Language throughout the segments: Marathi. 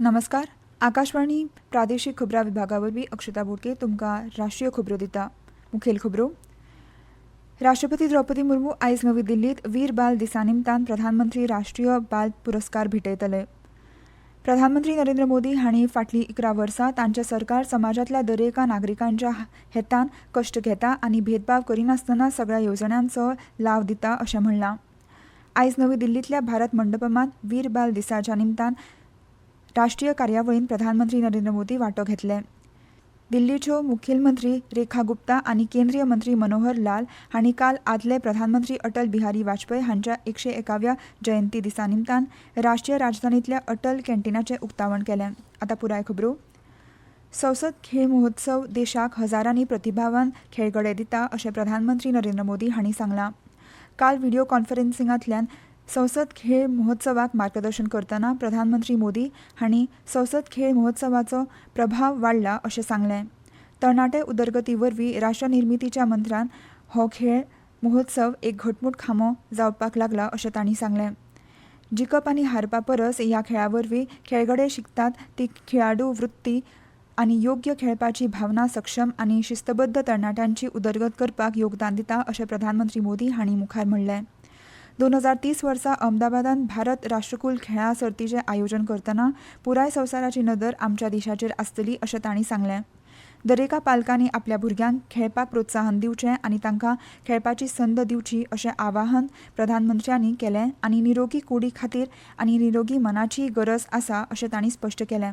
नमस्कार. आकाशवाणी प्रादेशीक खबरां विभागावरवीं अक्षता बोडके तुमकां राष्ट्रीय खबरो दिता. मुखेल खबरो. राष्ट्रपती द्रौपदी मुर्मू आयज नवी दिल्लीत वीर बाल दिसा निमतान प्रधानमंत्री राष्ट्रीय बाल पुरस्कार भेटयतले. प्रधानमंत्री नरेंद्र मोदी हांणी फाटलीं 11 वर्सां तांचें सरकार समाजांतल्या दरेका नागरिकांच्या हेतान कश्ट घेता आनी भेदभाव करिनासतना सगळ्या येवजण्यांचो लाव दिता अशें म्हणलां. आयज नवी दिल्लींतल्या भारत मंडपमांत वीर बाल दिसाच्या निमतान राष्ट्रीय कार्यावळींत प्रधानमंत्री नरेंद्र मोदी वांटो घेतले. दिल्लीच्यो मुखेलमंत्री रेखा गुप्ता आनी केंद्रीय मंत्री मनोहर लाल हांणी काल आदले प्रधानमंत्री अटल बिहारी वाजपेयी हांच्या 101व्या जयंती दिसा निमतान राष्ट्रीय राजधानींतल्या अटल कॅन्टीनाचें उक्तावण केलें. आतां पुराय खबरो. संसद खेळ महोत्सव देशाक हजारांनी प्रतिभावान खेळगडे दिता अशें प्रधानमंत्री नरेंद्र मोदी हांणी सांगलां. काल व्हिडिओ कॉन्फरन्सिंगांतल्यान संसद खेळ महोत्सवाक मार्गदर्शन करतना प्रधानमंत्री मोदी हांणी संसद खेळ महोत्सवाचो प्रभाव वाडला अशें सांगलें. तरणाटे उदरगती वरवीं राष्ट्र निर्मितीच्या मंत्रान हो खेळ महोत्सव एक घटमूट खांबो जावपाक लागला अशें तांणी सांगलें. जिखप आनी हारपा परस ह्या खेळा वरवीं खेळगडे शिकतात ती खेळाडू वृत्ती आनी योग्य खेळपाची भावना सक्षम आनी शिस्तबद्ध तरणाट्यांची उदरगत करपाक योगदान दिता अशें प्रधानमंत्री मोदी हांणी मुखार म्हणलें. 2030 वर्सा अहमदाबादात भारत राष्ट्रकुल खेळां सर्तीचें आयोजन करतना पुराय संवसाराची नदर आमच्या देशाचेर आसतली अशें तांणी सांगलें. दरेका पालकांनी आपल्या भुरग्यांक खेळपाक प्रोत्साहन दिवचें आनी तांकां खेळपाची संद दिवची अशें आवाहन प्रधानमंत्र्यांनी केलें आनी निरोगी कूडी खातीर आनी निरोगी मनाची गरज आसा अशें तांणी स्पश्ट केलें.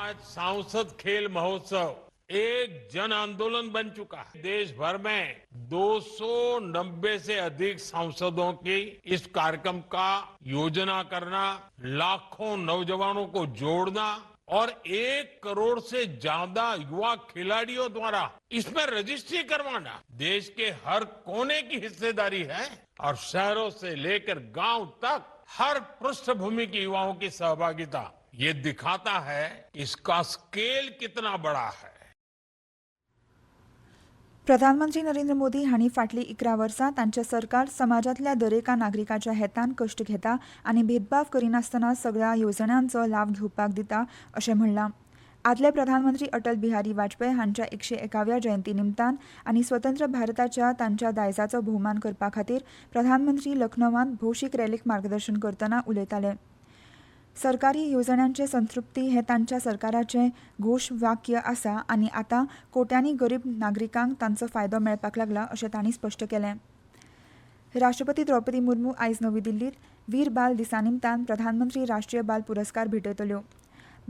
आज सांसद खेल महोत्सव एक जन आंदोलन बन चुका है. देश भर में 290 से अधिक सांसदों की इस कार्यक्रम का योजना करना, लाखों नौजवानों को जोड़ना और 1 करोड़ से ज्यादा युवा खिलाड़ियों द्वारा इसमें रजिस्ट्री करवाना देश के हर कोने की हिस्सेदारी है और शहरों से लेकर गांव तक हर पृष्ठभूमि के युवाओं की सहभागिता ये दिखाता है इसका स्केल कितना बड़ा है. प्रधानमंत्री नरेंद्र मोदी हांणी फाटलीं 11 वर्सां तांचें सरकार समाजांतल्या दरेका नागरिकाच्या हेतान कश्ट घेता आनी भेदभाव करिनासतना सगळ्या येवजण्यांचो लाव घेवपाक दिता अशें म्हणलां. आदले प्रधानमंत्री अटल बिहारी वाजपेयी हांच्या 101व्या जयंती निमतान आनी स्वतंत्र भारताच्या तांच्या दायजाचो भोवमान करपा खातीर प्रधानमंत्री लखनौवांत भौशीक रॅलीक मार्गदर्शन करतना उलयताले. सरकारी येवजण्यांचे संतृप्ती हे तांच्या सरकाराचें घोशवाक्य आसा आनी आतां कोट्यांनी गरीब नागरिकांक तांचो फायदो मेळपाक लागला अशें तांणी स्पश्ट केलें. राष्ट्रपती द्रौपदी मुर्मू आयज नवी दिल्लींत वीर बाल दिसा निमतान प्रधानमंत्री राष्ट्रीय बाल पुरस्कार भेटयतल्यो.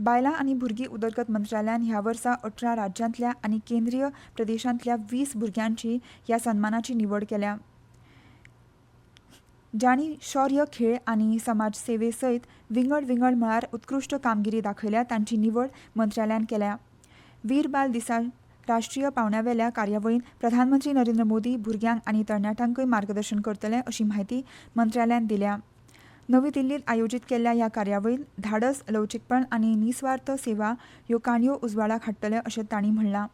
बायलां आनी भुरगीं उदरगत मंत्रालयान ह्या वर्सा 18 राज्यांतल्या आनी केंद्रीय प्रदेशांतल्या 20 भुरग्यांची ह्या सन्मानाची निवड केल्या. जांणी शौर्य खेळ आनी समाज सेवे सयत विंगड मळार उत्कृश्ट कामगिरी दाखयल्या तांची निवड मंत्रालयान केल्या. वीर बाल दिसा राष्ट्रीय पावंड्यावेल्या कार्यावळींत प्रधानमंत्री नरेंद्र मोदी भुरग्यांक आनी तरणाट्यांकय मार्गदर्शन करतले अशी माहिती मंत्रालयान दिल्या. नवी दिल्लींत आयोजीत केल्ल्या ह्या कार्यावळींत धाडस, लवचीकपण आनी निस्वार्थ सेवा ह्यो काणयो उजवाडाक हाडटले अशें तांणी म्हणलां.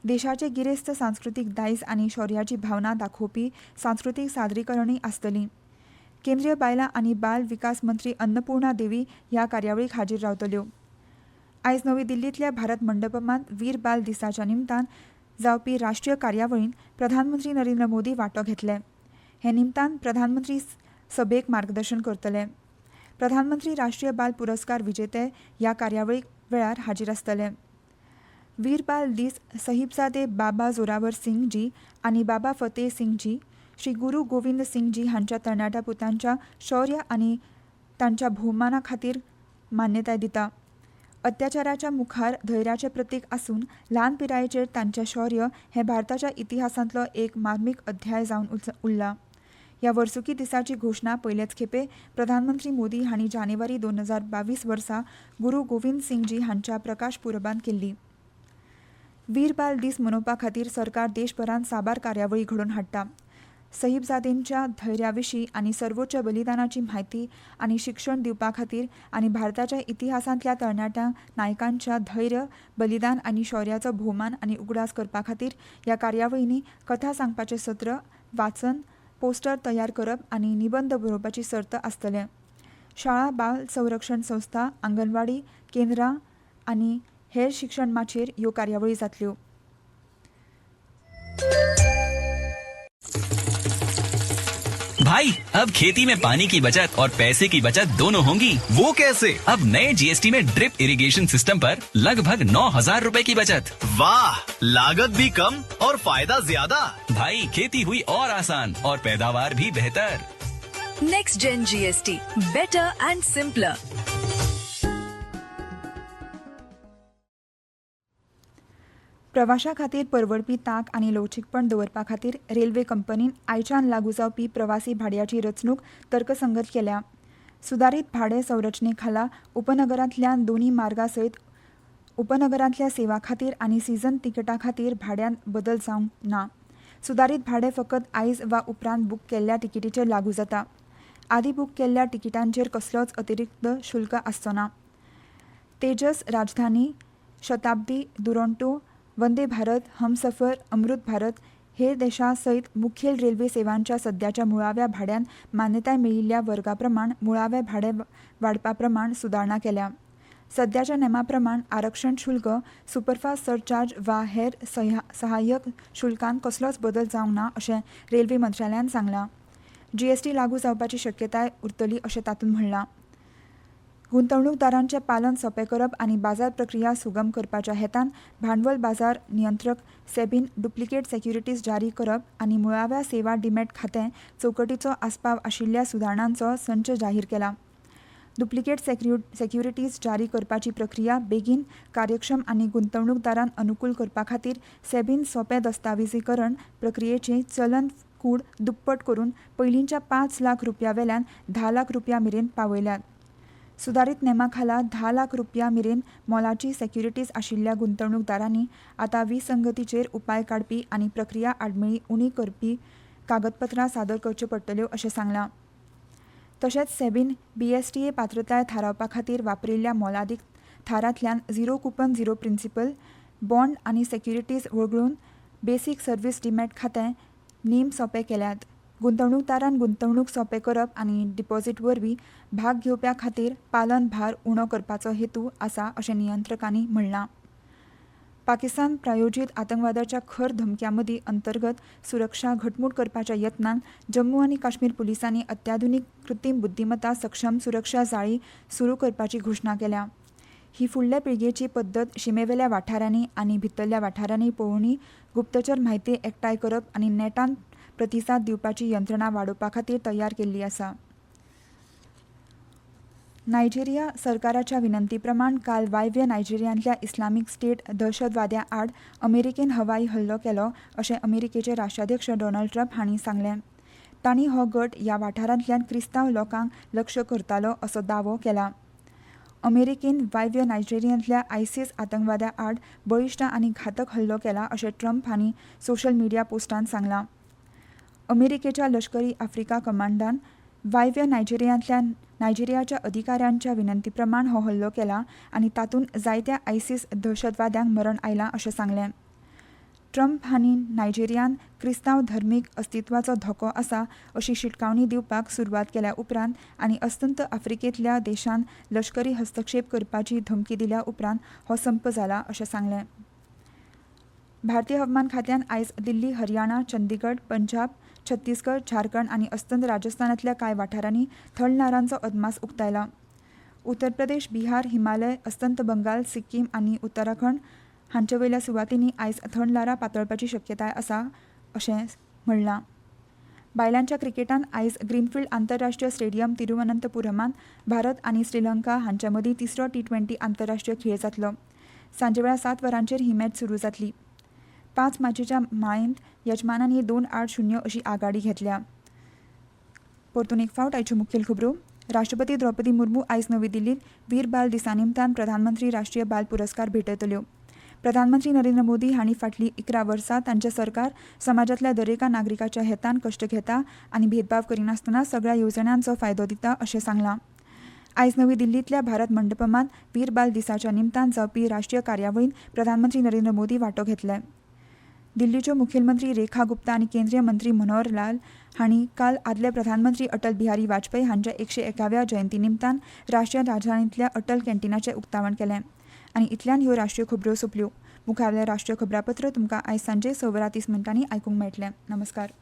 देशाचे गिरेस्त सांस्कृतीक दायज आनी शौर्याची भावना दाखोवपी सांस्कृतीक सादरीकरणय आसतलीं. केंद्रीय बायलां आनी बाल विकास मंत्री अन्नपूर्णा देवी ह्या कार्यावळीक हाजीर रावतल्यो. आयज नवी दिल्लींतल्या भारत मंडपमांत वीर बाल दिसाच्या निमतान जावपी राष्ट्रीय कार्यावळींत प्रधानमंत्री नरेंद्र मोदी वांटो घेतले. हे निमतान प्रधानमंत्री सभेक मार्गदर्शन करतले. प्रधानमंत्री राष्ट्रीय बाल पुरस्कार विजेते ह्या कार्यावळीक वेळार हाजीर आसतले. वीर बाल दीस साहिबजादे बाबा जोरावर सिंग जी आनी बाबा फतेह सिंग जी, श्री गुरू गोविंद सिंग जी हांच्या तरणाट्या पुतांच्या शौर्य आनी तांच्या भोवमाना खातीर मान्यताय दिता. अत्याचाराच्या मुखार धैर्याचें प्रतीक आसून ल्हान पिरायेचेर तांचें शौर्य हें भारताच्या इतिहासांतलो एक मार्मीक अध्याय जावन उरला. ह्या वर्सुकी दिसाची घोशणा पयलेच खेपे प्रधानमंत्री मोदी हांणी जानेवारी 2022 वर्सा गुरू गोविंद सिंग जी हांच्या प्रकाश पुरबांत केल्ली. वीर बाल दीस मनोवपा खातीर सरकार देशभरांत साबार कार्यावळी घडोवन हाडटा. साहिबजादेंच्या धैर्याविशीं आनी सर्वोच्च बलिदानाची म्हायती आनी शिक्षण दिवपा खातीर आनी भारताच्या इतिहासांतल्या तरणाट्या नायकांच्या धैर्य, बलिदान आनी शौर्याचो भोवमान आनी उगडास करपा खातीर ह्या कार्यावळींनी कथा सांगपाचें सत्र, वाचन, पोस्टर तयार करप आनी निबंध बरोवपाची सर्त आसतलें. शाळा बाल संरक्षण संस्था आंगणवाडी केंद्रां आनी हेर शिक्षण माचेर ह्यो कार्यावळी जातल्यो. भाई अब खेती में पानी की बचत और पैसे की बचत दोनों होंगी. वो कैसे? अब नए जीएसटी में ड्रिप इरिगेशन सिस्टम पर लगभग 9,000 रुपए की बचत. वाह, लागत भी कम और फायदा ज्यादा. भाई खेती हुई और आसान और पैदावार भी बेहतर. Next Gen GST, better and simpler. प्रवाशा खातीर परवडपी तांक आनी लवचीकपण दवरपा खातीर रेल्वे कंपनीन आयच्यान लागू जावपी प्रवासी भाड्याची रचणूक तर्कसंगत केल्या. सुदारीत भाडे संरचने खाला उपनगरांतल्यान दोन्ही मार्गां सयत उपनगरांतल्या सेवा खातीर आनी सीझन तिकेटां खातीर भाड्यांत बदल जावंक ना. सुदारीत भाडें फकत आयज वा उपरांत बूक केल्ल्या तिकेटीचेर लागू जाता. आदी बूक केल्ल्या तिकेटांचेर कसलोच अतिरिक्त शुल्क आसचो ना. तेजस, राजधानी, शताब्दी, दुरोंटो, वंदे भारत, हमसफर, अमृत भारत हेर देशां सयत मुखेल रेल्वे सेवांच्या सद्याच्या मुळाव्या भाड्यान मान्यताय मेळिल्ल्या वर्गा प्रमाण मुळावें भाडें वाडपा प्रमाण सुदारणा केल्या. सद्याच्या नेमा प्रमाण आरक्षण शुल्क, सुपरफास्ट सरचार्ज वा हेर सहाय्यक शुल्कांत कसलोच बदल जावंक ना अशें रेल्वे मंत्रालयान सांगलां. जीएसटी लागू जावपाची शक्यताय उरतली अशें तातूंत म्हणलां. गुंतवणूकदारांचें पालन सोंपें करप आनी बाजार प्रक्रिया सुगम करपाच्या हेतान भांडवल बाजार नियंत्रक सेबीन डुप्लिकेट सेक्युरिटीज जारी करप आनी मुळाव्या सेवा डिमॅट खातें चौकटीचो आस्पाव आशिल्ल्या सुदारणांचो संच जाहीर केला. डुप्लिकेट सेक्युरिटीज जारी करपाची प्रक्रिया बेगीन, कार्यक्षम आनी गुंतवणूकदारांक अनुकूल करपा खातीर सेबीन सोंपें दस्तावेजीकरण प्रक्रियेची चलन कूड दुप्पट करून पयलींच्या 5 लाख रुपया वेल्यान 10 लाख रुपया मेरेन पावयल्यात. सुदारीत नेमा खाला 10 लाख रुपया मेरेन मोलाची सेक्युरिटीज आशिल्ल्या गुंतवणूकदारांनी आतां विसंगतीचेर उपाय काडपी आनी प्रक्रिया आडमेळी उणी करपी कागदपत्रां सादर करच्यो पडटल्यो अशें सांगलां. तशेंच सेबीन BSTA पात्रताय थारावपा खातीर वापरिल्ल्या मोलादीक थारांतल्यान 0 कुपन 0 प्रिन्सिपल, बॉन्ड आनी सेक्युरिटीज वगळून बेसीक सर्व्हिस डिमॅट खातें नेम सोंपे केल्यात. गुंतवणूकदारांक गुंतवणूक सोंपें करप आनी डिपॉझिट वरवीं भाग घेवप्या खातीर पालन भार उणो करपाचो हेतू आसा अशें नियंत्रकांनी म्हणलां. पाकिस्तान प्रायोजीत आतंकवादाच्या खर धमक्यां मदीं अंतर्गत सुरक्षा घटमूट करपाच्या यत्नांत जम्मू आनी काश्मीर पुलिसांनी अत्याधुनीक कृत्रीम बुद्दीमत्ता सक्षम सुरक्षा जाळी सुरू करपाची घोशणा केल्या. ही फुडले पिळगेची पद्दत शिमेवेल्या वाठारांनी आनी भितरल्या वाठारांनी पळोवणी, गुप्तचर म्हायती एकठांय करप आनी नेटान प्रतिसाद दिवपाची यंत्रणा वाडोवपा खातीर तयार केल्ली आसा. नायजेरिया सरकाराच्या विनंती प्रमाण काल वायव्य नायजेरियांतल्या इस्लामीक स्टेट दहशतवाद्यां आड अमेरिकेन हवाई हल्लो केलो अशें अमेरिकेचे राष्ट्राध्यक्ष डोनाल्ड ट्रम्प हांणी सांगलें. तांणी हो गट ह्या वाठारांतल्यान क्रिस्तांव लोकांक लक्ष्य करतालो असो दावो केला. अमेरिकेन वायव्य नायजेरियांतल्या आयसिस आतंकवाद्यां आड बळिश्ट आनी घातक हल्लो केला अशें ट्रम्प हांणी सोशल मिडिया पोस्टांत सांगलां. अमेरिकेच्या लष्करी आफ्रिका कमांडान वायव्य नायजेरियाच्या अधिकाऱ्यांच्या विनंती प्रमाण हो हल्लो केला आनी तातूंत जायत्या आयसिस दहशतवाद्यांक मरण आयलां अशें सांगलें. ट्रम्प हांणी नायजेरियान क्रिस्तांव धर्मीक अस्तित्वाचो धोको आसा अशी शिटकावणी दिवपाक सुरवात केल्या उपरांत आनी अस्तंत आफ्रिकेंतल्या देशांत लष्करी हस्तक्षेप करपाची धमकी दिल्या उपरांत हो संप जाला अशें सांगलें. भारतीय हवामान खात्यान आयज दिल्ली, हरियाणा, चंदीगड, पंजाब, छत्तीसगड, झारखंड आनी अस्तंत राजस्थानांतल्या कांय वाठारांनी थंडणारांचो अदमास उक्तायला. उत्तर प्रदेश, बिहार, हिमालय, अस्तंत बंगाल, सिक्कीम आनी उत्तराखंड हांचे वयल्या सुवातींनी आयज थंडलारां पातळपाची शक्यताय आसा अशें म्हणलां. बायलांच्या क्रिकेटान आयज ग्रीनफिल्ड आंतरराष्ट्रीय स्टेडियम तिरुवनंतपुरमांत भारत आनी श्रीलंका हांचे मदीं तिसरो T20 आंतरराष्ट्रीय खेळ जातलो. सांजे वेळा 7 वरांचेर ही मॅच सुरू जातली. 5 मार्चीच्या माळेंत यजमानांनी 2-8-0 अशी आघाडी घेतल्या. परतून एक फावट आयच्यो मुखेल खबरो. राष्ट्रपती द्रौपदी मुर्मू आयज नवी दिल्लींत वीर बाल दिसा निमतान प्रधानमंत्री राष्ट्रीय बाल पुरस्कार भेटयतल्यो. प्रधानमंत्री नरेंद्र मोदी हांणी फाटलीं 11 वर्सां तांचें सरकार समाजांतल्या दरेका नागरिकाच्या हेतान कश्ट घेता आनी भेदभाव करिनासतना सगळ्या येवजण्यांचो फायदो दिता अशें सांगलां. आयज नवी दिल्लींतल्या भारत मंडपमांत वीर बाल दिसाच्या निमतान जावपी राष्ट्रीय कार्यावळींत प्रधानमंत्री नरेंद्र मोदी वांटो घेतले. दिल्लीच्यो मुखेलमंत्री रेखा गुप्ता आनी केंद्रीय मंत्री मनोहर लाल हांणी काल आदले प्रधानमंत्री अटल बिहारी वाजपेयी हांच्या 101व्या जयंती निमतान राष्ट्रीय राजधानींतल्या अटल कॅन्टीनाचें उक्तावण केलें आनी इतल्यान ह्यो राष्ट्रीय खबरो सोंपल्यो. मुखावेलें राष्ट्रीय खबरापत्र तुमकां आयज सांजे 6:30 आयकूंक मेळटलें. नमस्कार.